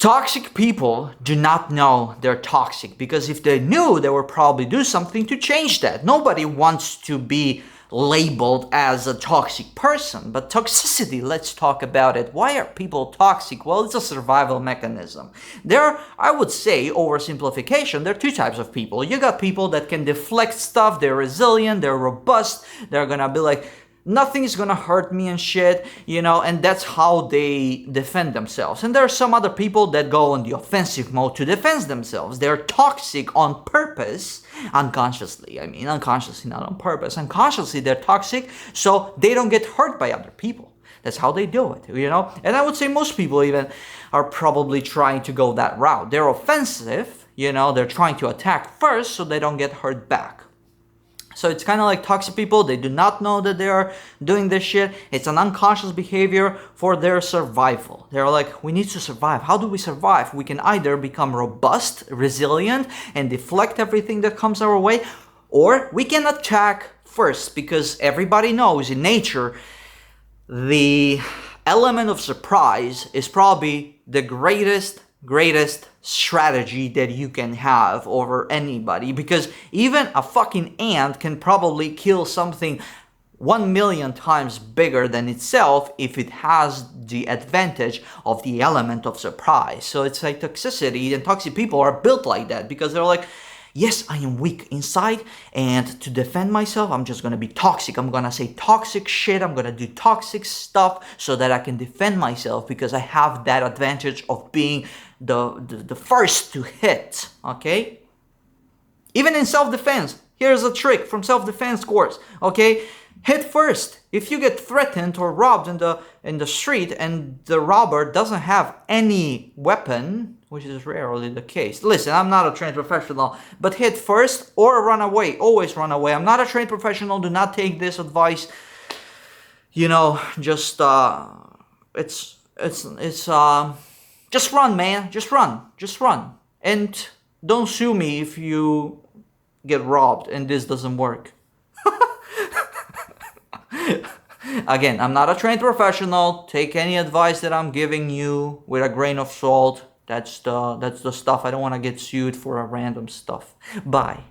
Toxic people do not know they're toxic, because if they knew, they would probably do something to change that. Nobody wants to be labeled as a toxic person. But toxicity, let's talk about it. Why are people toxic? Well, it's a survival mechanism. I would say, oversimplification, there are two types of people. You got people that can deflect stuff, they're resilient, they're robust, they're gonna be like, nothing's gonna hurt me and shit, and that's how they defend themselves. And there are some other people that go in the offensive mode to defend themselves. They're toxic on purpose, unconsciously. I mean, unconsciously, not on purpose. Unconsciously, they're toxic so they don't get hurt by other people. That's how they do it, And I would say most people even are probably trying to go that route. They're offensive, they're trying to attack first so they don't get hurt back. So it's kind of like toxic people. They do not know that they are doing this shit. It's an unconscious behavior for their survival. They're like, we need to survive. How do we survive? We can either become robust, resilient, and deflect everything that comes our way, or we can attack first, because everybody knows in nature, the element of surprise is probably the greatest strategy that you can have over anybody, because even a fucking ant can probably kill something 1 million times bigger than itself if it has the advantage of the element of surprise. So it's like toxicity, and toxic people are built like that, because they're like, yes, I am weak inside, and to defend myself, I'm just gonna be toxic. I'm gonna say toxic shit. I'm gonna do toxic stuff so that I can defend myself, because I have that advantage of being the first to hit, okay? Even in self-defense, here's a trick from self-defense course, okay? Hit first. If you get threatened or robbed in the street and the robber doesn't have any weapon, which is rarely the case. Listen, I'm not a trained professional, but hit first or run away. Always run away. I'm not a trained professional. Do not take this advice. Just run, man. Just run. And don't sue me if you get robbed and this doesn't work. Again, I'm not a trained professional. Take any advice that I'm giving you with a grain of salt. That's the stuff. I don't want to get sued for a random stuff. Bye.